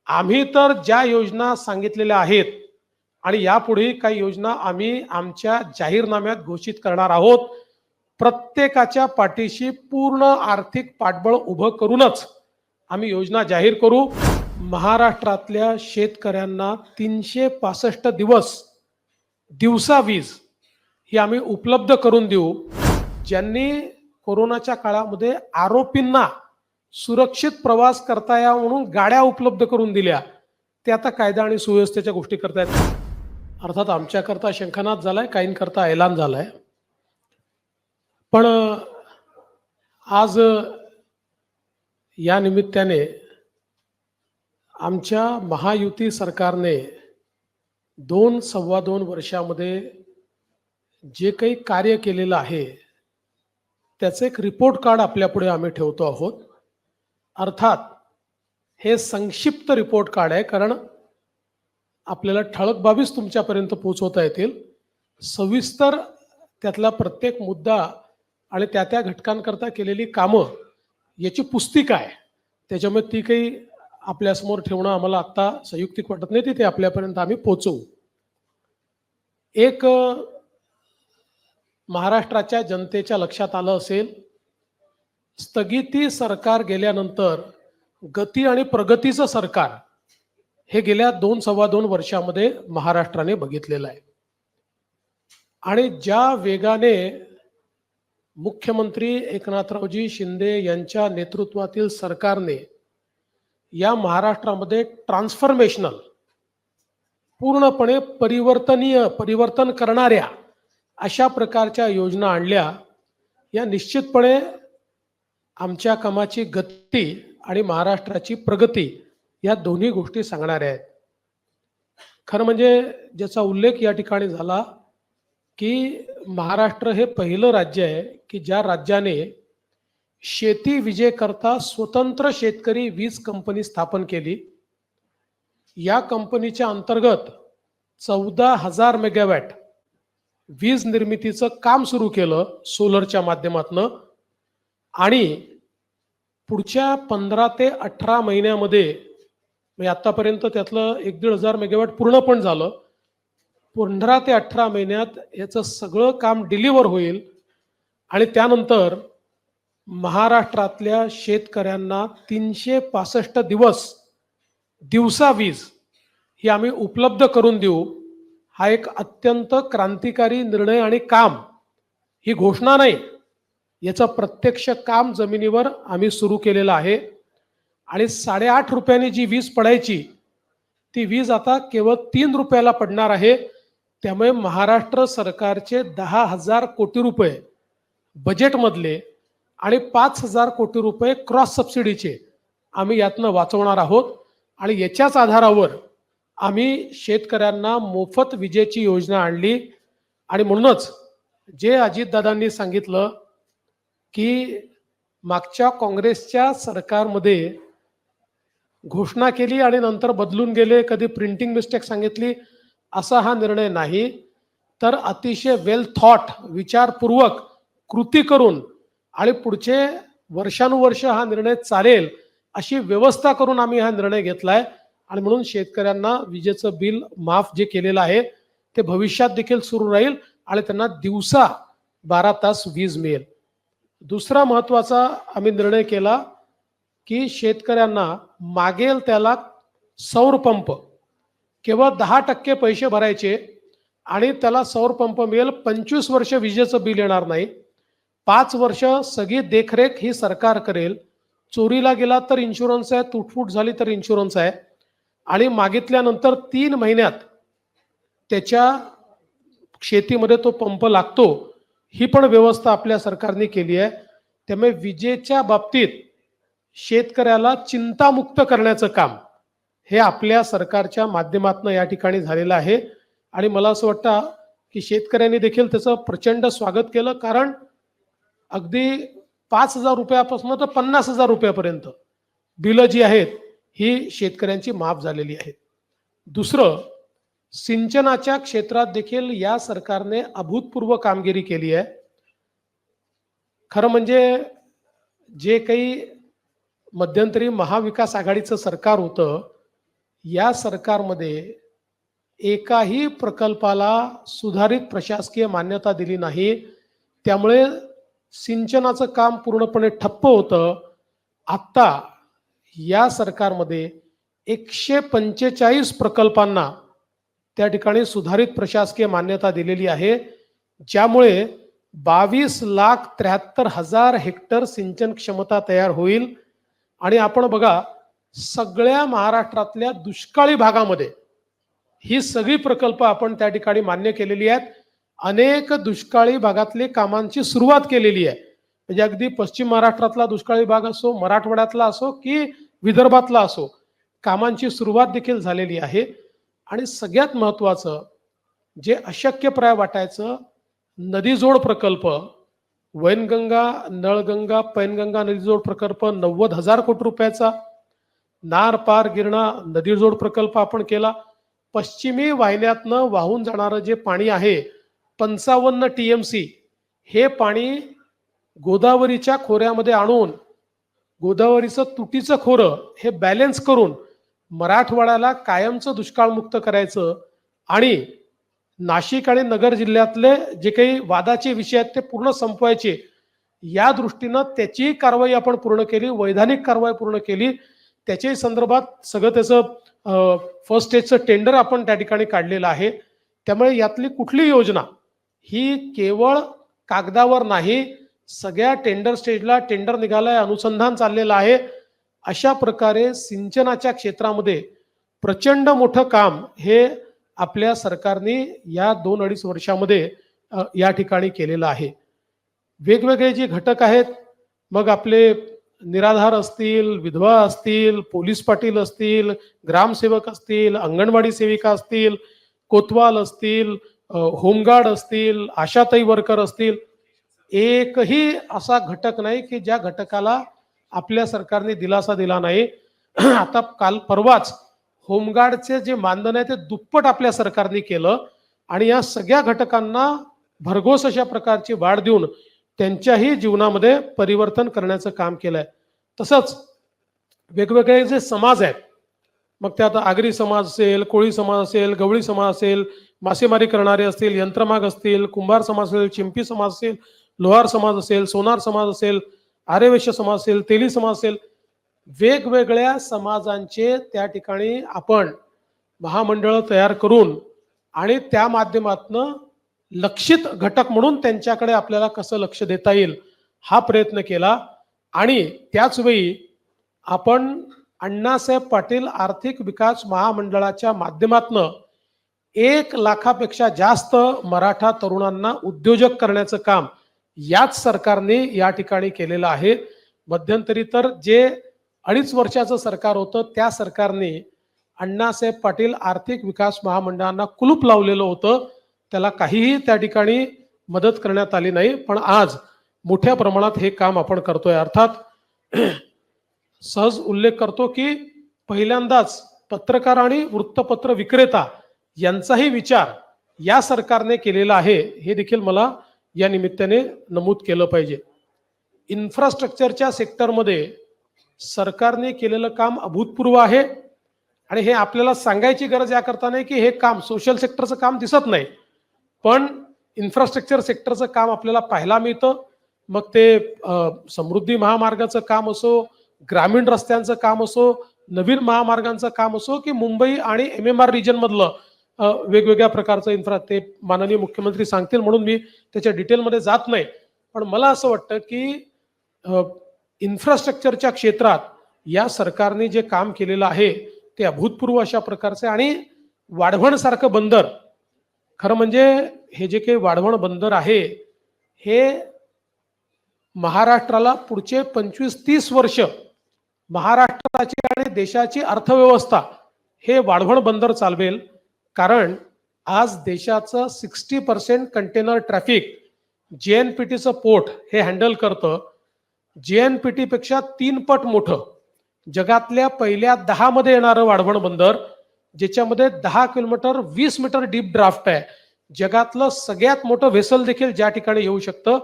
आम्ही तर ज्या योजना सांगितलेल्या आहेत आणि यापुढे काही योजना आम्ही आमच्या जाहीरनाम्यात घोषित करणार आहोत. प्रत्येकाच्या पाठीशी पूर्ण आर्थिक पाठबळ उभं करूनच आम्ही योजना जाहीर करू. महाराष्ट्रातल्या शेतकऱ्यांना 365 दिवस दिवसा वीज ही आम्ही उपलब्ध करून देऊ. ज्यांनी कोरोनाच्या काळामध्ये आरोपींना सुरक्षित प्रवास करता यावा म्हणून गाड्या उपलब्ध करून दिल्या, ते आता कायदा आणि सुव्यवस्थेच्या गोष्टी करतायत. अर्थात आमच्याकरता शंखनाद झालाय, काहींकरता ऐलान झालाय. पण आज या निमित्ताने आमच्या महायुती सरकारने 2-2.25 वर्षामध्ये जे काही कार्य केलेलं आहे त्याचं एक रिपोर्ट कार्ड आपल्यापुढे आम्ही ठेवतो आहोत. अर्थात हे संक्षिप्त रिपोर्ट कार्ड आहे, कारण आपल्याला ठळक बाबीच तुमच्यापर्यंत पोहोचवता येतील. सविस्तर त्यातला प्रत्येक मुद्दा आणि त्या त्या घटकांकरता केलेली कामं याची पुस्तिका आहे. त्याच्यामुळे ती काही आपल्यासमोर ठेवणं आम्हाला आत्ता संयुक्तिक वाटत नाही, ते आपल्यापर्यंत आम्ही पोहोचवू. एक महाराष्ट्राच्या जनतेच्या लक्षात आलं असेल, स्थगिती सरकार गेल्यानंतर गती आणि प्रगतीचं सरकार हे गेल्या 2-2.25 वर्षामध्ये महाराष्ट्राने बघितलेलं आहे. आणि ज्या वेगाने मुख्यमंत्री एकनाथरावजी शिंदे यांच्या नेतृत्वातील सरकारने या महाराष्ट्रामध्ये ट्रान्सफॉर्मेशनल, पूर्णपणे परिवर्तन करणाऱ्या अशा प्रकारच्या योजना आणल्या, या निश्चितपणे आमच्या कामाची गती आणि महाराष्ट्राची प्रगती या दोन्ही गोष्टी सांगणाऱ्या आहेत. खरं म्हणजे ज्याचा उल्लेख या ठिकाणी झाला की महाराष्ट्र हे पहिलं राज्य आहे की ज्या राज्याने शेती विजेकरता स्वतंत्र शेतकरी वीज कंपनी स्थापन केली. या कंपनीच्या अंतर्गत 14,000 मेगावॅट वीज निर्मितीचं काम सुरू केलं सोलरच्या माध्यमातून. आणि पुढच्या 15 ते 18 महिन्यामध्ये म्हणजे आतापर्यंत त्यातलं 1,500 मेगावॅट पूर्ण पण झालं. 15 ते 18 महिन्यात याचं सगळं काम डिलिव्हर होईल आणि त्यानंतर महाराष्ट्रातल्या शेतकऱ्यांना 365 दिवस दिवसा वीज ही आम्ही उपलब्ध करून देऊ. हा एक अत्यंत क्रांतिकारी निर्णय आणि काम, ही घोषणा नाही, याचं प्रत्यक्ष काम जमिनीवर आम्ही सुरू केलेलं आहे. आणि 8.5 रुपयांनी जी वीज पडायची ती वीज आता केवळ 3 रुपयाला पडणार आहे. त्यामुळे महाराष्ट्र सरकारचे 10,000 कोटी रुपये बजेटमधले आणि 5,000 कोटी रुपये क्रॉस सबसिडीचे आम्ही यातनं वाचवणार आहोत. आणि याच्याच आधारावर आम्ही शेतकऱ्यांना मोफत विजेची योजना आणली. आणि म्हणूनच जे अजितदादांनी सांगितलं की मागच्या काँग्रेसच्या सरकारमध्ये घोषणा केली आणि नंतर बदलून गेले, कधी प्रिंटिंग मिस्टेक सांगितली, असा हा निर्णय नाही, तर अतिशय वेल थॉट, विचारपूर्वक कृती करून आणि पुढचे वर्षानुवर्ष हा निर्णय चालेल अशी व्यवस्था करून आम्ही हा निर्णय घेतलाय. आणि म्हणून शेतकऱ्यांना विजेचं बिल माफ जे केलेलं आहे ते भविष्यात देखील सुरू राहील आणि त्यांना दिवसा 12 तास वीज मिळेल. दुसरा महत्त्वाचा आम्ही निर्णय केला की शेतकऱ्यांना मागेल त्याला सौर पंप केवळ 10% पैसे भरायचे आणि त्याला सौर पंप मिळेल. 25 वर्ष विजेचं बिल येणार नाही. 5 वर्ष सगळी देखरेख ही सरकार करेल. चोरीला गेला तर इन्शुरन्स आहे, तुटफूट झाली तर इन्शुरन्स आहे. आणि मागितल्यानंतर 3 महिन्यात त्याच्या शेतीमध्ये तो पंप लागतो, ही पण व्यवस्था आपल्या सरकारने केली आहे. त्यामुळे विजेच्या बाबतीत शेतकऱ्याला चिंतामुक्त करण्याचं काम हे आपल्या सरकारच्या माध्यमातून या ठिकाणी झालेलं आहे. आणि मला असं वाटतं की शेतकऱ्यांनी देखील त्याचं प्रचंड स्वागत केलं, कारण अगदी 5,000 रुपयापासून तर 50,000 रुपयापर्यंत बिलं जी आहेत ही शेतकऱ्यांची माफ झालेली आहेत. दुसरं, सिंचनाच्या क्षेत्रात देखील या सरकारने अभूतपूर्व कामगिरी केली आहे. खरं म्हणजे जे काही मध्यंतरी महाविकास आघाडीचं सरकार होतं या सरकारमध्ये एकाही प्रकल्पाला सुधारित प्रशासकीय मान्यता दिली नाही. त्यामुळे सिंचनाचं काम पूर्णपणे ठप्प होतं. आत्ता या सरकारमध्ये 145 प्रकल्पांना त्या ठिकाणी सुधारित प्रशासकीय मान्यता दिलेली आहे, ज्यामुळे 22,73,000 हेक्टर सिंचन क्षमता तयार होईल. आणि आपण बघा, सगळ्या महाराष्ट्रातल्या दुष्काळी भागामध्ये ही सगळी प्रकल्प आपण त्या ठिकाणी मान्य केलेली आहेत. अनेक दुष्काळी भागातली कामांची सुरुवात केलेली आहे. म्हणजे अगदी पश्चिम महाराष्ट्रातला दुष्काळी भाग असो, मराठवाड्यातला असो की विदर्भातला असो, कामांची सुरुवात देखील झालेली आहे. आणि सगळ्यात महत्त्वाचं, जे अशक्यप्राय वाटायचं, नदीजोड प्रकल्प, वैनगंगा, नळगंगा, पैनगंगा नदीजोड प्रकल्प 90,000 कोटी रुपयाचा, नार पार गिरणा नदीजोड प्रकल्प आपण केला. पश्चिमी वाहिन्यातनं वाहून जाणारं जे पाणी आहे 55 TMC, हे पाणी गोदावरीच्या खोऱ्यामध्ये आणून गोदावरीचं तुटीचं खोरं हे बॅलेन्स करून मराठवाड्याला कायमचं दुष्काळमुक्त करायचं आणि नाशिक आणि नगर जिल्ह्यातले जे काही वादाचे विषय आहेत ते पूर्ण संपवायचे. या दृष्टीनं त्याची कारवाई आपण पूर्ण केली, वैधानिक कारवाई पूर्ण केली. त्याच्याही संदर्भात सगळं त्याचं फर्स्ट स्टेजचं टेंडर आपण त्या ठिकाणी काढलेलं आहे. त्यामुळे यातली कुठली योजना ही केवळ कागदावर नाही, सगळ्या टेंडर स्टेजला टेंडर निघालाय, अनुसंधान चाललेलं आहे. अशा प्रकारे सिंचनाच्या क्षेत्रामध्ये प्रचंड मोठं काम हे आपल्या सरकारने या 2-2.5 वर्षामध्ये या ठिकाणी केलेलं आहे. वेगवेगळे जे घटक आहेत, मग आपले निराधार असतील, विधवा असतील, पोलीस पाटील असतील, ग्रामसेवक असतील, अंगणवाडी सेविका असतील, कोतवाल असतील, होमगार्ड असतील, आशाताई वर्कर असतील, एकही असा घटक नाही की ज्या घटकाला आपल्या सरकारने दिलासा दिला नाही. आता काल परवाच होमगार्डचे जे मानधन आहे ते दुप्पट आपल्या सरकारने केलं आणि या सगळ्या घटकांना भरघोस अशा प्रकारची वाढ देऊन त्यांच्याही जीवनामध्ये परिवर्तन करण्याचं काम केलंय. तसंच वेगवेगळे जे समाज आहेत, मग ते आता आगरी समाज असेल, कोळी समाज असेल, गवळी समाज असेल, मासेमारी करणारे असतील, यंत्रमाग असतील, कुंभार समाज असेल, चिंपी समाज असेल, लोहार समाज असेल, सोनार समाज असेल, आर्यवैश्य समाज असेल, तेली समाज असेल, वेगवेगळ्या समाजांचे त्या ठिकाणी आपण महामंडळ तयार करून आणि त्या माध्यमातून लक्षित घटक म्हणून त्यांच्याकडे आपल्याला कसं लक्ष देता येईल हा प्रयत्न केला. आणि त्याच वेळी आपण अण्णासाहेब पाटील आर्थिक विकास महामंडळाच्या माध्यमातून 1 लाखापेक्षा जास्त मराठा तरुणांना उद्योजक करण्याचं काम याच सरकारने या ठिकाणी केलेलं आहे. मध्यंतरी तर जे 2.5 वर्षाचं सरकार होतं त्या सरकारने अण्णासाहेब पाटील आर्थिक विकास महामंडळांना कुलूप लावलेलं होतं. त्याला काहीही त्या ठिकाणी मदत करण्यात आली नाही. पण आज मोठ्या प्रमाणात हे काम आपण करतोय. अर्थात सहज उल्लेख करतो की पहिल्यांदाच पत्रकार आणि वृत्तपत्र विक्रेता यांचाही विचार या सरकारने केलेला आहे, हे देखील मला या निमित्ताने नमूद केलं पाहिजे. इन्फ्रास्ट्रक्चरच्या सेक्टरमध्ये सरकारने केलेलं काम अभूतपूर्व आहे आणि हे आपल्याला सांगायची गरज याकरता नाही की हे काम सोशल सेक्टरचं काम दिसत नाही, पण इन्फ्रास्ट्रक्चर सेक्टरचं काम आपल्याला पाहायला मिळतं. मग ते समृद्धी महामार्गाचं काम असो, ग्रामीण रस्त्यांचं काम असो, नवीन महामार्गांचं काम असो की मुंबई आणि MMR रिजन मधलं वेगवेगळ्या प्रकारचं इन्फ्रा, ते माननीय मुख्यमंत्री सांगतील म्हणून मी त्याच्या डिटेलमध्ये जात नाही. पण मला असं वाटतं की इन्फ्रास्ट्रक्चरच्या क्षेत्रात या सरकारने जे काम केलेलं आहे ते अभूतपूर्व अशा प्रकारचे. आणि वाढवण सारखं बंदर, खरं म्हणजे हे जे काही वाढवण बंदर आहे हे महाराष्ट्राला पुढचे 25-30 वर्ष महाराष्ट्राची आणि देशाची अर्थव्यवस्था हे वाढवण बंदर चालवेल. कारण आज देशाचं 60% कंटेनर ट्रॅफिक JNPTचं पोर्ट हे हँडल करतं. JNPT पेक्षा 3 पट मोठं जगातल्या पहिल्या 10 मध्ये येणारं वाढवण बंदर, ज्याच्यामध्ये 10 किलोमीटर 20 मीटर डीप ड्राफ्ट आहे. जगातलं सगळ्यात मोठं व्हेसल देखील ज्या ठिकाणी येऊ शकतं.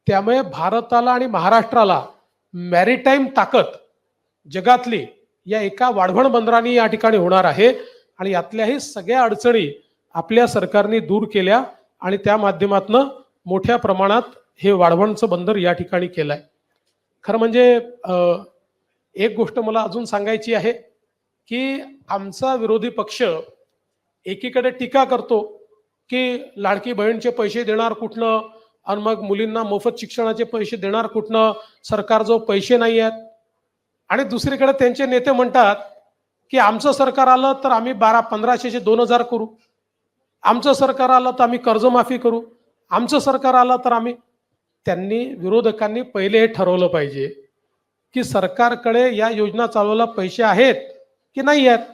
त्यामुळे भारताला आणि महाराष्ट्राला मॅरिटाईम ताकद जगातली या एका वाढवण बंदराने या ठिकाणी होणार आहे आणि यातल्याही सगळ्या अडचणी आपल्या सरकारने दूर केल्या आणि त्या माध्यमातून मोठ्या प्रमाणात हे वाढवणचं बंदर या ठिकाणी केलंय. खरं म्हणजे एक गोष्ट मला अजून सांगायची आहे की आमचा विरोधी पक्ष एकीकडे टीका करतो की लाडकी बहीणचे पैसे देणार कुठनं आणि मग मुलींना मोफत शिक्षणाचे पैसे देणार कुठनं, सरकारजवळ पैसे नाही आहेत. आणि दुसरीकडे त्यांचे नेते म्हणतात की आमचं सरकार आलं तर आम्ही 1500चे 2000 करू, आमचं सरकार आलं तर आम्ही कर्जमाफी करू, आमचं सरकार आलं तर आम्ही. त्यांनी विरोधकांनी पहिले हे ठरवलं पाहिजे की सरकारकडे या योजना चालवायला पैसे आहेत की नाही आहेत.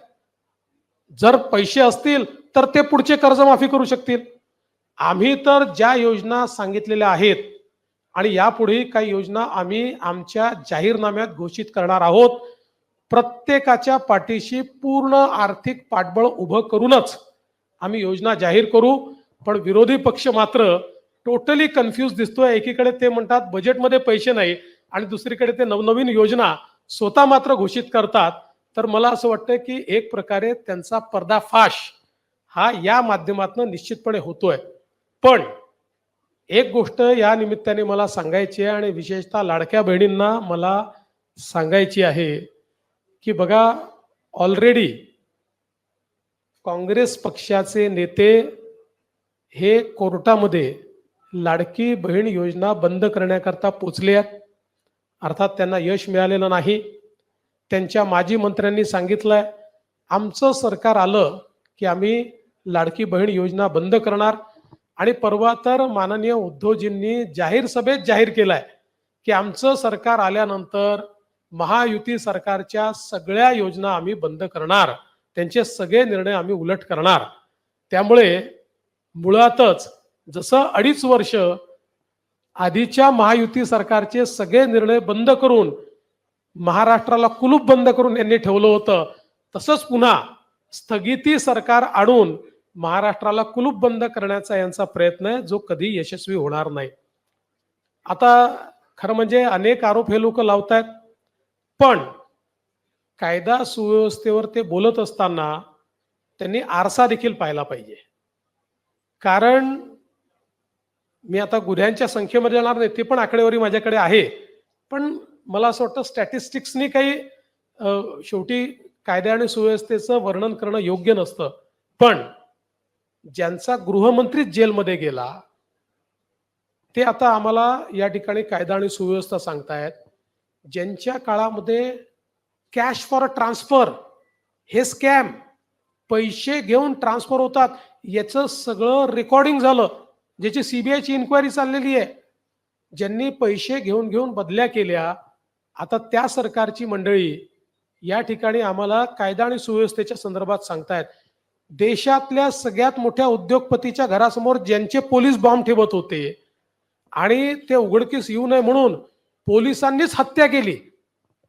जर पैसे असतील तर ते पुढचे कर्जमाफी करू शकतील. आम्ही तर ज्या योजना सांगितलेल्या आहेत आणि यापुढे काही योजना आम्ही आमच्या जाहीरनाम्यात घोषित करणार आहोत. प्रत्येकाच्या पाठीशी पूर्ण आर्थिक पाठबळ उभं करूनच आम्ही योजना जाहीर करू. पण विरोधी पक्ष मात्र टोटली कन्फ्यूज दिसतोय. एकीकडे ते म्हणतात बजेटमध्ये पैसे नाही आणि दुसरीकडे ते नवनवीन योजना स्वतः मात्र घोषित करतात. तर मला असं वाटतं की एक प्रकारे त्यांचा पर्दाफाश हा या माध्यमातून निश्चितपणे होतोय. पण एक गोष्ट या निमित्ताने मला सांगायची आहे आणि विशेषतः लाडक्या बहिणींना मला सांगायची आहे की बघा, ऑलरेडी काँग्रेस पक्षाचे नेते हे कोर्टामध्ये लाडकी बहीण योजना बंद करण्याकरता पोचले आहेत. अर्थात त्यांना यश मिळालेलं नाही. त्यांच्या माजी मंत्र्यांनी सांगितलंय आमचं सरकार आलं की आम्ही लाडकी बहीण योजना बंद करणार. आणि परवा तर माननीय उद्धवजींनी जाहीर सभेत जाहीर केलाय की आमचं सरकार आल्यानंतर महायुती सरकारच्या सगळ्या योजना आम्ही बंद करणार, त्यांचे सगळे निर्णय आम्ही उलट करणार. त्यामुळे मुळातच जसं 2.5 वर्ष आधीच्या महायुती सरकारचे सगळे निर्णय बंद करून महाराष्ट्राला कुलूप बंद करून यांनी ठेवलं होतं, तसंच पुन्हा स्थगिती सरकार आणून महाराष्ट्राला कुलूप बंद करण्याचा यांचा प्रयत्न आहे, जो कधी यशस्वी होणार नाही. आता खरं म्हणजे अनेक आरोप हे लोक लावतायत, पण कायदा सुव्यवस्थेवर ते बोलत असताना त्यांनी आरसा देखील पाहायला पाहिजे. कारण मी आता गुन्ह्यांच्या संख्येमध्ये जाणार नाही, ते पण आकडेवारी माझ्याकडे आहे. पण मला असं वाटतं स्टॅटिस्टिक्सनी काही शेवटी कायदा आणि सुव्यवस्थेचं वर्णन करणं योग्य नसतं. पण ज्यांचा गृहमंत्री जेलमध्ये गेला ते आता आम्हाला या ठिकाणी कायदा आणि सुव्यवस्था सांगतायत. ज्यांच्या काळामध्ये कॅश फॉर ट्रान्सफर हे स्कॅम, पैसे घेऊन ट्रान्सफर होतात, याचं सगळं रेकॉर्डिंग झालं, ज्याची सीबीआयची इन्क्वायरी चाललेली आहे. ज्यांनी पैसे घेऊन घेऊन बदल्या केल्या, आता त्या सरकारची मंडळी या ठिकाणी आम्हाला कायदा आणि सुव्यवस्थेच्या संदर्भात सांगतायत. देशातल्या सगळ्यात मोठ्या उद्योगपतीच्या घरासमोर ज्यांचे पोलीस बॉम्ब ठेवत होते आणि ते उघडकीस येऊ नये म्हणून पोलिसांनीच हत्या केली,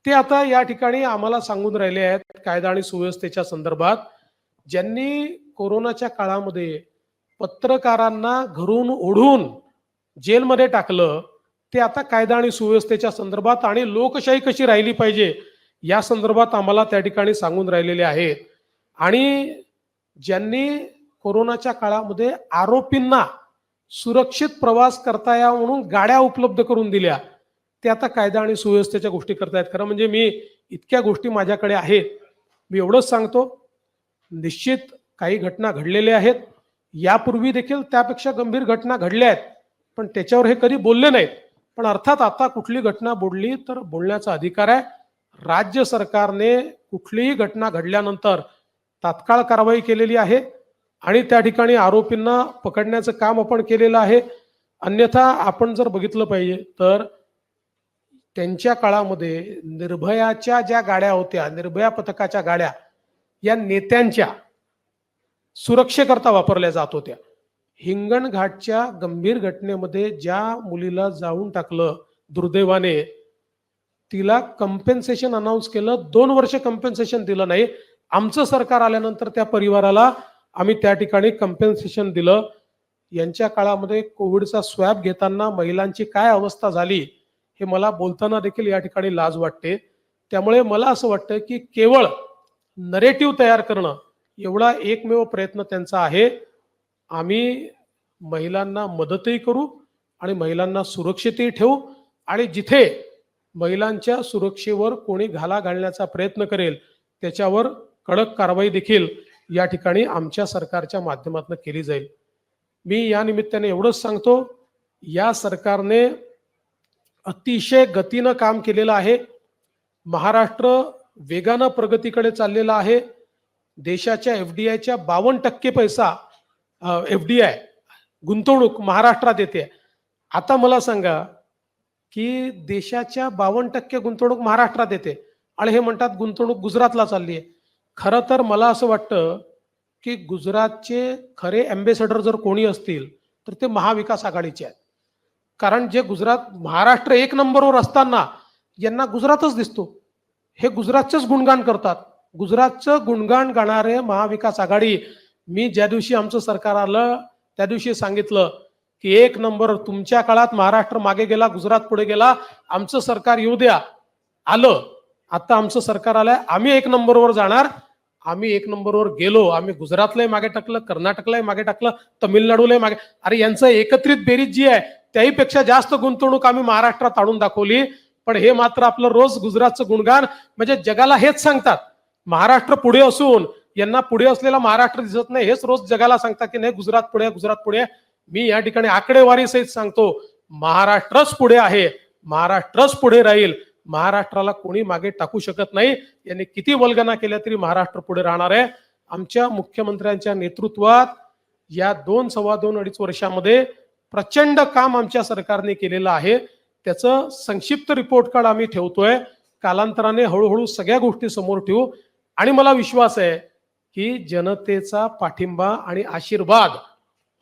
ते आता या ठिकाणी आम्हाला सांगून राहिले आहेत कायदा आणि सुव्यवस्थेच्या संदर्भात. ज्यांनी कोरोनाच्या काळामध्ये पत्रकारांना घरून ओढून जेलमध्ये टाकलं, ते आता कायदा आणि सुव्यवस्थेच्या संदर्भात आणि लोकशाही कशी राहिली पाहिजे या संदर्भात आम्हाला त्या ठिकाणी सांगून राहिलेले आहेत. आणि ज्यांनी कोरोनाच्या काळामध्ये आरोपींना सुरक्षित प्रवास करता यावा म्हणून गाड्या उपलब्ध करून दिल्या, ते आता कायदा आणि सुव्यवस्थेच्या गोष्टी करतायत. खरं म्हणजे मी इतक्या गोष्टी माझ्याकडे आहेत, मी एवढंच सांगतो, निश्चित काही घटना घडलेल्या आहेत, यापूर्वी देखील त्यापेक्षा गंभीर घटना घडल्या आहेत, पण त्याच्यावर हे कधी बोलले नाहीत. पण अर्थात आता कुठली घटना बोलली तर बोलण्याचा अधिकार आहे. राज्य सरकारने कुठलीही घटना घडल्यानंतर तात्काळ कारवाई केलेली आहे आणि त्या ठिकाणी आरोपींना पकडण्याचं काम आपण केलेलं आहे. अन्यथा आपण जर बघितलं पाहिजे तर त्यांच्या काळामध्ये निर्भयाच्या ज्या गाड्या होत्या, निर्भया पथकाच्या गाड्या, या नेत्यांच्या सुरक्षेकरता वापरल्या जात होत्या. हिंगणघाटच्या गंभीर घटनेमध्ये ज्या मुलीला जाळून टाकलं दुर्दैवाने, तिला कंपेन्सेशन अनाऊन्स केलं, 2 वर्ष कंपेन्सेशन दिलं नाही. आमचं सरकार आल्यानंतर त्या परिवाराला आम्ही त्या ठिकाणी कंपेन्सेशन दिलं. यांच्या काळामध्ये कोविडचा स्वॅब घेताना महिलांची काय अवस्था झाली हे मला बोलताना देखील या ठिकाणी लाज वाटते. त्यामुळे मला असं वाटतं की केवळ नरेटिव्ह तयार करणं एवढा एकमेव प्रयत्न त्यांचा आहे. आम्ही महिलांना मदतही करू आणि महिलांना सुरक्षितही ठेवू आणि जिथे महिलांच्या सुरक्षेवर कोणी घाला घालण्याचा प्रयत्न करेल त्याच्यावर कडक कारवाई देखील या ठिकाणी आमच्या सरकारच्या माध्यमातून केली जाईल. मी या निमित्ताने एवढंच सांगतो, या सरकारने अतिशय गतीनं काम केलेलं आहे. महाराष्ट्र वेगानं प्रगतीकडे चाललेला आहे. देशाच्या FDIच्या 52% पैसा FDI गुंतवणूक महाराष्ट्रात येते. आता मला सांगा की देशाच्या 52% गुंतवणूक महाराष्ट्रात येते आणि हे म्हणतात गुंतवणूक गुजरातला चालली आहे. खरं तर मला असं वाटतं की गुजरातचे खरे अँबेसेडर जर कोणी असतील तर ते महाविकास आघाडीचे आहेत. कारण जे महाराष्ट्र एक नंबरवर असताना यांना गुजरातच दिसतो. हे गुजरातचंच गुणगान करतात. गुजरातचं गुणगान गाणारे महाविकास आघाडी. मी ज्या दिवशी आमचं सरकार आलं त्या दिवशी सांगितलं की एक नंबर, तुमच्या काळात महाराष्ट्र मागे गेला, गुजरात पुढे गेला, आमचं सरकार येऊ द्या. आलं. आता आमचं सरकार आलंय, आम्ही एक नंबरवर जाणार. आम्ही एक नंबरवर गेलो. आम्ही गुजरातलाही मागे टाकलं, कर्नाटकलाही मागे टाकलं, तमिळनाडूलाही मागे. अरे यांचं एकत्रित बेरीज जी आहे त्याहीपेक्षा जास्त गुंतवणूक आम्ही महाराष्ट्रात आणून दाखवली. पण हे मात्र आपलं रोज गुजरातचं गुणगान, म्हणजे जगाला हेच सांगतात. महाराष्ट्र पुढे असून यांना पुढे असलेला महाराष्ट्र दिसत नाही, हेच रोज जगाला सांगतात की नाही गुजरात पुढे, गुजरात पुढे. मी या ठिकाणी आकडेवारी सहित सांगतो, महाराष्ट्रच पुढे आहे, महाराष्ट्रच पुढे राहील. महाराष्ट्राला कोणी मागे टाकू शकत नाही. यांनी किती वल्गना केल्या तरी महाराष्ट्र पुढे राहणार आहे. आमच्या मुख्यमंत्र्यांच्या नेतृत्वात या 2-2.5 वर्षामध्ये प्रचंड काम आमच्या सरकारने केलेलं आहे. त्याचं संक्षिप्त रिपोर्ट कार्ड आम्ही ठेवतोय. कालांतराने हळूहळू सगळ्या गोष्टी समोर ठेवू आणि मला विश्वास आहे की जनतेचा पाठिंबा आणि आशीर्वाद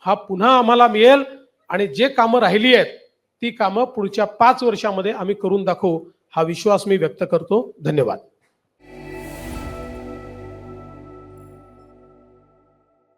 हा पुन्हा आम्हाला मिळेल आणि जे कामं राहिली आहेत ती कामं पुढच्या 5 वर्षामध्ये आम्ही करून दाखवू, हा विश्वास मी व्यक्त करतो. धन्यवाद.